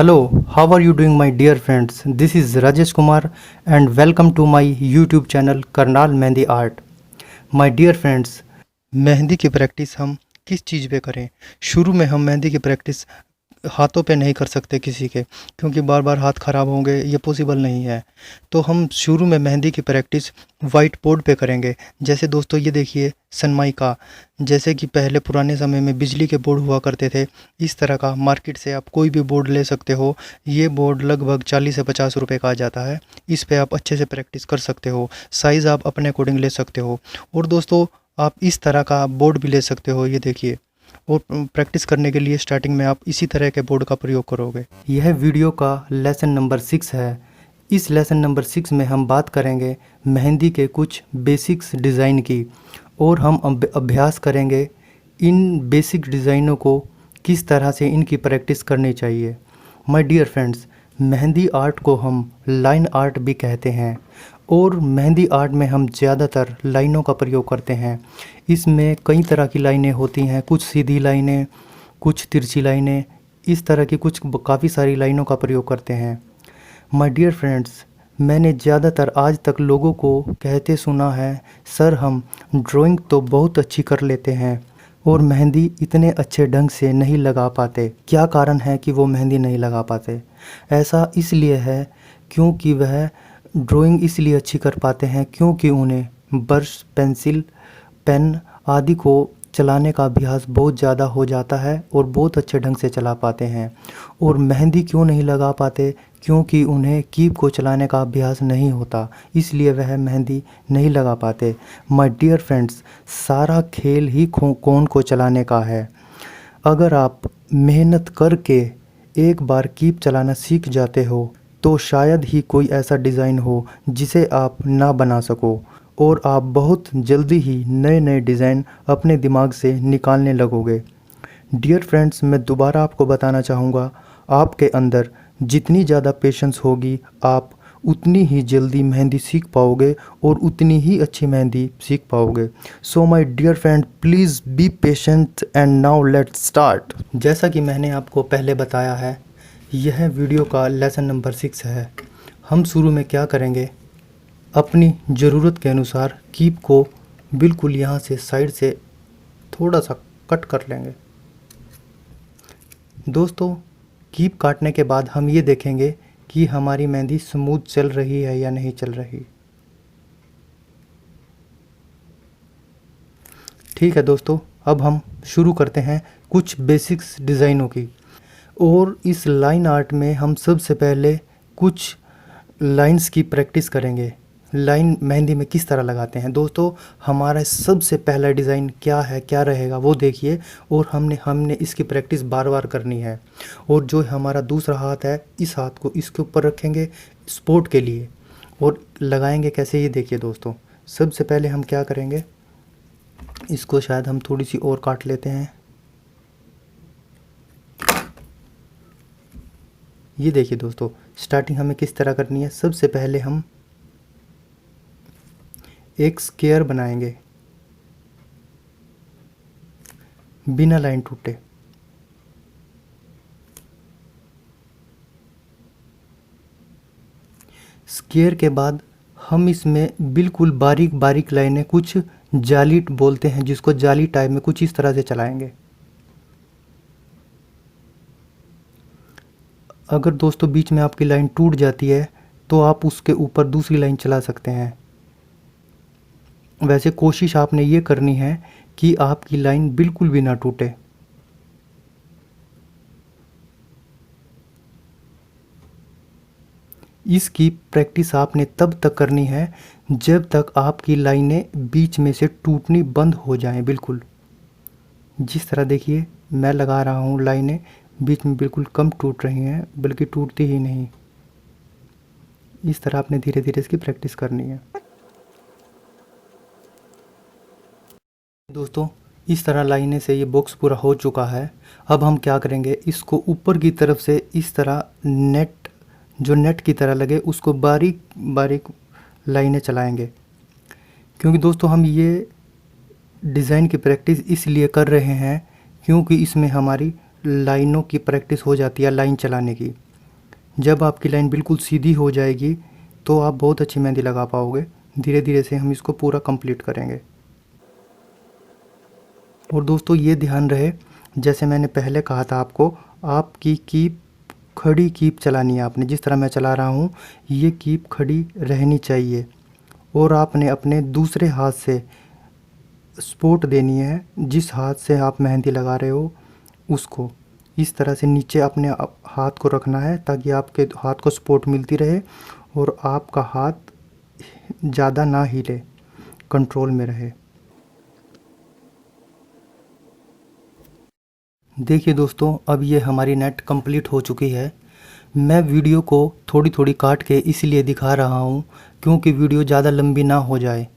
Hello, how are you doing, my dear friends? This is Rajesh Kumar and welcome to my YouTube channel Karnal Mehndi Art. My dear friends, mehndi की practice हम किस चीज़ पे करें? शुरू में हम मेहंदी की प्रैक्टिस हाथों पे नहीं कर सकते किसी के, क्योंकि बार बार हाथ ख़राब होंगे, ये पॉसिबल नहीं है। तो हम शुरू में मेहंदी की प्रैक्टिस वाइट बोर्ड पे करेंगे। जैसे दोस्तों ये देखिए सनमाइका, जैसे कि पहले पुराने समय में बिजली के बोर्ड हुआ करते थे, इस तरह का मार्केट से आप कोई भी बोर्ड ले सकते हो। ये बोर्ड लगभग 40 से 50 रुपए का आ जाता है। इस पे आप अच्छे से प्रैक्टिस कर सकते हो। साइज़ आप अपने अकॉर्डिंग ले सकते हो। और दोस्तों आप इस तरह का बोर्ड भी ले सकते हो, ये देखिए। और प्रैक्टिस करने के लिए स्टार्टिंग में आप इसी तरह के बोर्ड का प्रयोग करोगे। यह वीडियो का लेसन नंबर 6 है। इस लेसन नंबर 6 में हम बात करेंगे मेहंदी के कुछ बेसिक्स डिज़ाइन की, और हम अभ्यास करेंगे इन बेसिक डिज़ाइनों को किस तरह से इनकी प्रैक्टिस करनी चाहिए। My dear friends, mehndi art को हम लाइन आर्ट भी कहते हैं, और मेहंदी आर्ट में हम ज़्यादातर लाइनों का प्रयोग करते हैं। इसमें कई तरह की लाइनें होती हैं, कुछ सीधी लाइनें, कुछ तिरछी लाइनें, इस तरह की कुछ काफ़ी सारी लाइनों का प्रयोग करते हैं। माय डियर फ्रेंड्स, मैंने ज़्यादातर आज तक लोगों को कहते सुना है, सर हम ड्राइंग तो बहुत अच्छी कर लेते हैं और मेहंदी इतने अच्छे ढंग से नहीं लगा पाते। क्या कारण है कि वो मेहंदी नहीं लगा पाते? ऐसा इसलिए है क्योंकि वह ड्राइंग इसलिए अच्छी कर पाते हैं क्योंकि उन्हें ब्रश, पेंसिल, पेन आदि को चलाने का अभ्यास बहुत ज़्यादा हो जाता है और बहुत अच्छे ढंग से चला पाते हैं। और मेहंदी क्यों नहीं लगा पाते? क्योंकि उन्हें कीप को चलाने का अभ्यास नहीं होता, इसलिए वह मेहंदी नहीं लगा पाते। माय डियर फ्रेंड्स, सारा खेल ही कौन को चलाने का है। अगर आप मेहनत करके एक बार कीप चलाना सीख जाते हो तो शायद ही कोई ऐसा डिज़ाइन हो जिसे आप ना बना सको, और आप बहुत जल्दी ही नए नए डिज़ाइन अपने दिमाग से निकालने लगोगे। डियर फ्रेंड्स, मैं दोबारा आपको बताना चाहूँगा, आपके अंदर जितनी ज़्यादा पेशेंस होगी आप उतनी ही जल्दी मेहंदी सीख पाओगे और उतनी ही अच्छी मेहंदी सीख पाओगे। So my dear friend, please be patient and now let's start. जैसा कि मैंने आपको पहले बताया है, यह वीडियो का लेसन नंबर 6 है। हम शुरू में क्या करेंगे, अपनी ज़रूरत के अनुसार कीप को बिल्कुल यहाँ से साइड से थोड़ा सा कट कर लेंगे। दोस्तों, कीप काटने के बाद हम ये देखेंगे कि हमारी मेहंदी स्मूथ चल रही है या नहीं चल रही। ठीक है दोस्तों, अब हम शुरू करते हैं कुछ बेसिक्स डिज़ाइनों की। और इस लाइन आर्ट में हम सबसे पहले कुछ लाइंस की प्रैक्टिस करेंगे। लाइन मेहंदी में किस तरह लगाते हैं। दोस्तों, हमारा सबसे पहला डिज़ाइन क्या है, क्या रहेगा वो देखिए, और हमने इसकी प्रैक्टिस बार बार करनी है। और जो हमारा दूसरा हाथ है, इस हाथ को इसके ऊपर रखेंगे स्पोर्ट के लिए, और लगाएंगे कैसे ये देखिए दोस्तों। सबसे पहले हम क्या करेंगे, इसको शायद हम थोड़ी सी और काट लेते हैं। ये देखिए दोस्तों, स्टार्टिंग हमें किस तरह करनी है। सबसे पहले हम एक स्क्वायर बनाएंगे बिना लाइन टूटे। स्क्वायर के बाद हम इसमें बिल्कुल बारीक बारीक लाइनें, कुछ जाली बोलते हैं जिसको, जाली टाइप में कुछ इस तरह से चलाएंगे। अगर दोस्तों बीच में आपकी लाइन टूट जाती है तो आप उसके ऊपर दूसरी लाइन चला सकते हैं। वैसे कोशिश आपने ये करनी है कि आपकी लाइन बिल्कुल भी ना टूटे। इसकी प्रैक्टिस आपने तब तक करनी है जब तक आपकी लाइनें बीच में से टूटनी बंद हो जाएं। बिल्कुल जिस तरह देखिए मैं लगा रहा हूँ, लाइनें बीच में बिल्कुल कम टूट रही हैं, बल्कि टूटती ही नहीं। इस तरह आपने धीरे धीरे इसकी प्रैक्टिस करनी है। दोस्तों, इस तरह लाइनें से ये बॉक्स पूरा हो चुका है। अब हम क्या करेंगे, इसको ऊपर की तरफ से इस तरह नेट, जो नेट की तरह लगे उसको बारीक बारीक लाइनें चलाएंगे। क्योंकि दोस्तों हम ये डिज़ाइन की प्रैक्टिस इसलिए कर रहे हैं क्योंकि इसमें हमारी लाइनों की प्रैक्टिस हो जाती है, लाइन चलाने की। जब आपकी लाइन बिल्कुल सीधी हो जाएगी तो आप बहुत अच्छी मेहंदी लगा पाओगे। धीरे धीरे से हम इसको पूरा कंप्लीट करेंगे। और दोस्तों ये ध्यान रहे, जैसे मैंने पहले कहा था आपको, आपकी कीप खड़ी कीप चलानी है आपने। जिस तरह मैं चला रहा हूँ ये कीप खड़ी रहनी चाहिए और आपने अपने दूसरे हाथ से सपोर्ट देनी है। जिस हाथ से आप मेहंदी लगा रहे हो उसको इस तरह से नीचे अपने हाथ को रखना है ताकि आपके हाथ को सपोर्ट मिलती रहे और आपका हाथ ज़्यादा ना हिले, कंट्रोल में रहे। देखिए दोस्तों, अब ये हमारी नेट कंप्लीट हो चुकी है। मैं वीडियो को थोड़ी थोड़ी काट के इसलिए दिखा रहा हूँ क्योंकि वीडियो ज़्यादा लंबी ना हो जाए,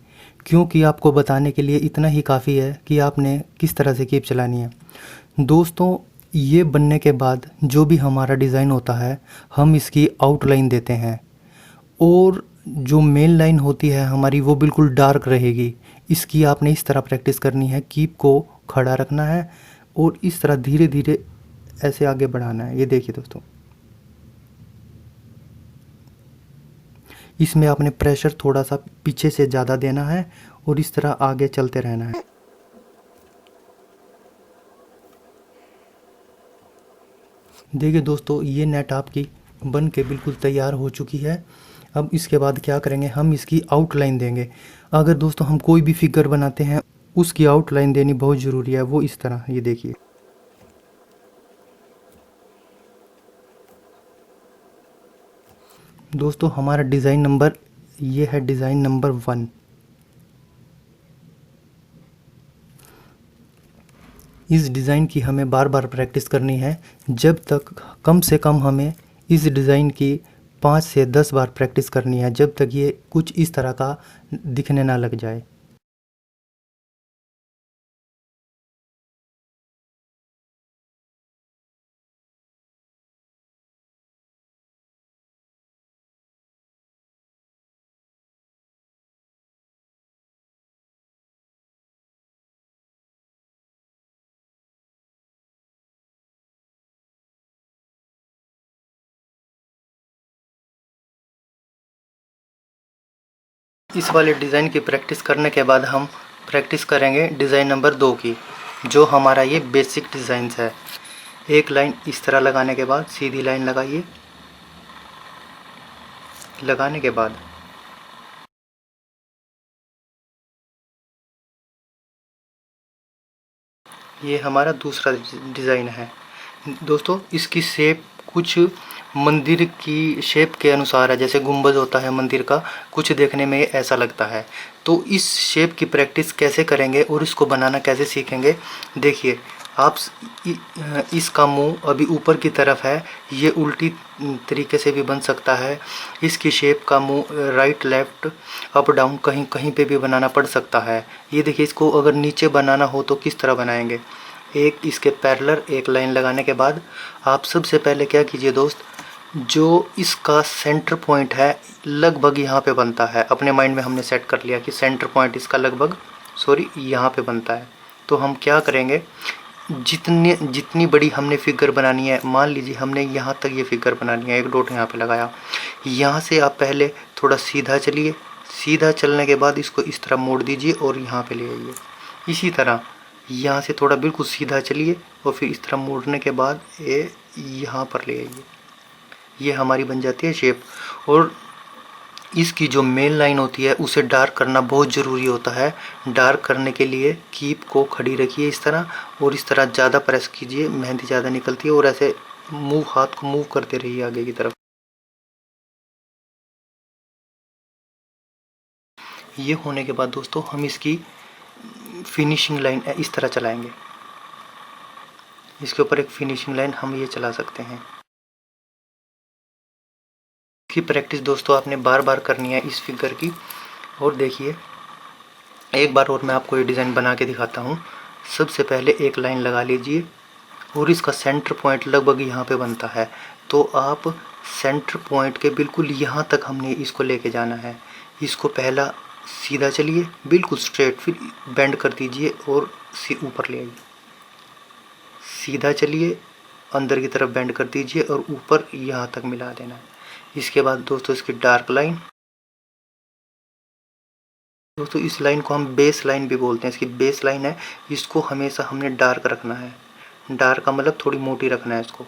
क्योंकि आपको बताने के लिए इतना ही काफ़ी है कि आपने किस तरह से कीप चलानी है। दोस्तों ये बनने के बाद जो भी हमारा डिज़ाइन होता है हम इसकी आउटलाइन देते हैं और जो मेन लाइन होती है हमारी वो बिल्कुल डार्क रहेगी। इसकी आपने इस तरह प्रैक्टिस करनी है, कीप को खड़ा रखना है और इस तरह धीरे धीरे ऐसे आगे बढ़ाना है। ये देखिए दोस्तों, इसमें आपने प्रेशर थोड़ा सा पीछे से ज़्यादा देना है और इस तरह आगे चलते रहना है। देखिए दोस्तों, ये नेट आपकी बन के बिल्कुल तैयार हो चुकी है। अब इसके बाद क्या करेंगे, हम इसकी आउटलाइन देंगे। अगर दोस्तों हम कोई भी फिगर बनाते हैं उसकी आउटलाइन देनी बहुत ज़रूरी है। वो इस तरह, ये देखिए। दोस्तों हमारा डिज़ाइन नंबर ये है, डिज़ाइन नंबर 1। इस डिज़ाइन की हमें बार बार प्रैक्टिस करनी है, जब तक कम से कम हमें इस डिज़ाइन की 5 से 10 बार प्रैक्टिस करनी है, जब तक ये कुछ इस तरह का दिखने ना लग जाए। इस वाले डिज़ाइन की प्रैक्टिस करने के बाद हम प्रैक्टिस करेंगे डिज़ाइन नंबर 2 की, जो हमारा ये बेसिक डिज़ाइन है। एक लाइन इस तरह लगाने के बाद सीधी लाइन लगाइए। लगाने के बाद ये हमारा दूसरा डिज़ाइन है। दोस्तों इसकी शेप कुछ मंदिर की शेप के अनुसार है, जैसे गुंबद होता है मंदिर का, कुछ देखने में ऐसा लगता है। तो इस शेप की प्रैक्टिस कैसे करेंगे और इसको बनाना कैसे सीखेंगे, देखिए आप। इसका मुंह अभी ऊपर की तरफ है, ये उल्टी तरीके से भी बन सकता है। इसकी शेप का मुंह राइट लेफ्ट अप डाउन कहीं कहीं पे भी बनाना पड़ सकता है। ये देखिए, इसको अगर नीचे बनाना हो तो किस तरह बनाएंगे। एक इसके पैरेलल एक लाइन लगाने के बाद आप सबसे पहले क्या कीजिए दोस्त, जो इसका सेंटर पॉइंट है लगभग यहाँ पे बनता है। अपने माइंड में हमने सेट कर लिया कि सेंटर पॉइंट इसका लगभग यहाँ पे बनता है। तो हम क्या करेंगे, जितनी बड़ी हमने फिगर बनानी है, मान लीजिए हमने यहाँ तक ये फिगर बनानी है, एक डॉट यहाँ पे लगाया। यहाँ से आप पहले थोड़ा सीधा चलिए, सीधा चलने के बाद इसको इस तरह मोड़ दीजिए और यहाँ पे ले आइए। इसी तरह यहाँ से थोड़ा बिल्कुल सीधा चलिए और फिर इस तरह मोड़ने के बाद ये यहाँ पर ले आइए। ये हमारी बन जाती है शेप। और इसकी जो मेन लाइन होती है उसे डार्क करना बहुत ज़रूरी होता है। डार्क करने के लिए कीप को खड़ी रखिए इस तरह, और इस तरह ज़्यादा प्रेस कीजिए, मेहंदी ज़्यादा निकलती है। और ऐसे हाथ को मूव करते रहिए आगे की तरफ। ये होने के बाद दोस्तों हम इसकी फिनिशिंग लाइन इस तरह चलाएंगे। इसके ऊपर एक फिनिशिंग लाइन हम ये चला सकते हैं। की प्रैक्टिस दोस्तों आपने बार बार करनी है इस फिगर की। और देखिए एक बार और मैं आपको ये डिज़ाइन बना के दिखाता हूँ। सबसे पहले एक लाइन लगा लीजिए और इसका सेंटर पॉइंट लगभग यहाँ पे बनता है। तो आप सेंटर पॉइंट के बिल्कुल यहाँ तक हमने इसको लेके जाना है। इसको पहला सीधा चलिए बिल्कुल स्ट्रेट, फिर बेंड कर दीजिए और ऊपर ले आइए। सीधा चलिए अंदर की तरफ बेंड कर दीजिए और ऊपर यहाँ तक मिला देना है। इसके बाद दोस्तों इसकी डार्क लाइन, दोस्तों इस लाइन को हम बेस लाइन भी बोलते हैं। इसकी बेस लाइन है, इसको हमेशा हमने डार्क रखना है। डार्क का मतलब थोड़ी मोटी रखना है। इसको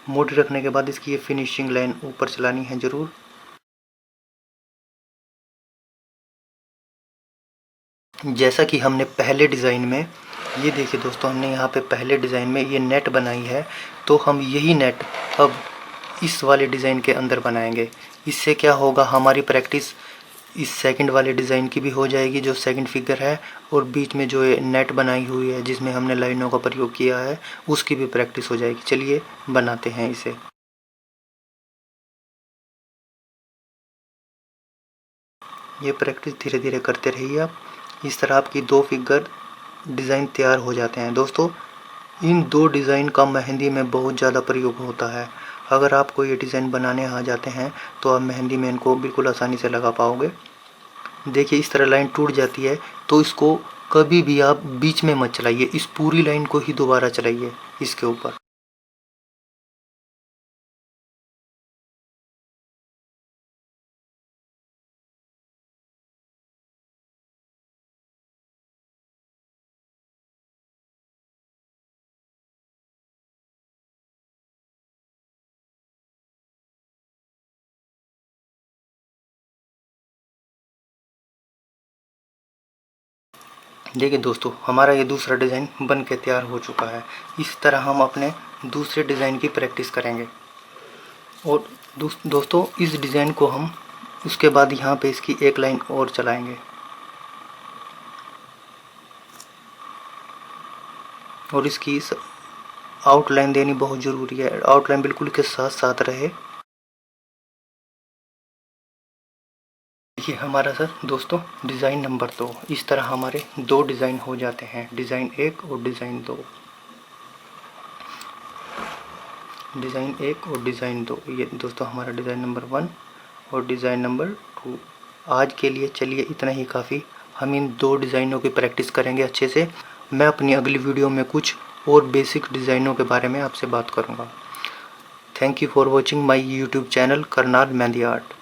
मोटी रखने के बाद इसकी ये फिनिशिंग लाइन ऊपर चलानी है ज़रूर। जैसा कि हमने पहले डिज़ाइन में, ये देखिए दोस्तों, हमने यहाँ पे पहले डिज़ाइन में ये नेट बनाई है, तो हम यही नेट अब इस वाले डिज़ाइन के अंदर बनाएंगे। इससे क्या होगा, हमारी प्रैक्टिस इस सेकंड वाले डिज़ाइन की भी हो जाएगी, जो सेकंड फिगर है, और बीच में जो ये नेट बनाई हुई है जिसमें हमने लाइनों का प्रयोग किया है, उसकी भी प्रैक्टिस हो जाएगी। चलिए बनाते हैं इसे। ये प्रैक्टिस धीरे धीरे करते रहिए आप। इस तरह आपकी 2 फिगर डिज़ाइन तैयार हो जाते हैं। दोस्तों इन 2 डिज़ाइन का मेहंदी में बहुत ज़्यादा प्रयोग होता है। अगर आपको ये डिज़ाइन बनाने आ जाते हैं तो आप मेहंदी में इनको बिल्कुल आसानी से लगा पाओगे। देखिए इस तरह लाइन टूट जाती है तो इसको कभी भी आप बीच में मत चलाइए, इस पूरी लाइन को ही दोबारा चलाइए इसके ऊपर। देखिए दोस्तों हमारा ये दूसरा डिज़ाइन बन के तैयार हो चुका है। इस तरह हम अपने दूसरे डिज़ाइन की प्रैक्टिस करेंगे। और दोस्तों इस डिज़ाइन को हम उसके बाद यहाँ पे इसकी एक लाइन और चलाएंगे, और इसकी आउटलाइन देनी बहुत ज़रूरी है। आउटलाइन बिल्कुल के साथ साथ रहे। देखिए हमारा सर दोस्तों डिज़ाइन नंबर 2, इस तरह हमारे 2 डिज़ाइन हो जाते हैं, डिज़ाइन 1 और डिज़ाइन 2। डिज़ाइन 1 और डिज़ाइन 2, ये दोस्तों हमारा डिज़ाइन नंबर 1 और डिज़ाइन नंबर 2। आज के लिए चलिए इतना ही काफ़ी। हम इन 2 डिज़ाइनों की प्रैक्टिस करेंगे अच्छे से। मैं अपनी अगली वीडियो में कुछ और बेसिक डिज़ाइनों के बारे में आपसे बात करूँगा। Thank you for watching my YouTube channel Karnal mehndi art.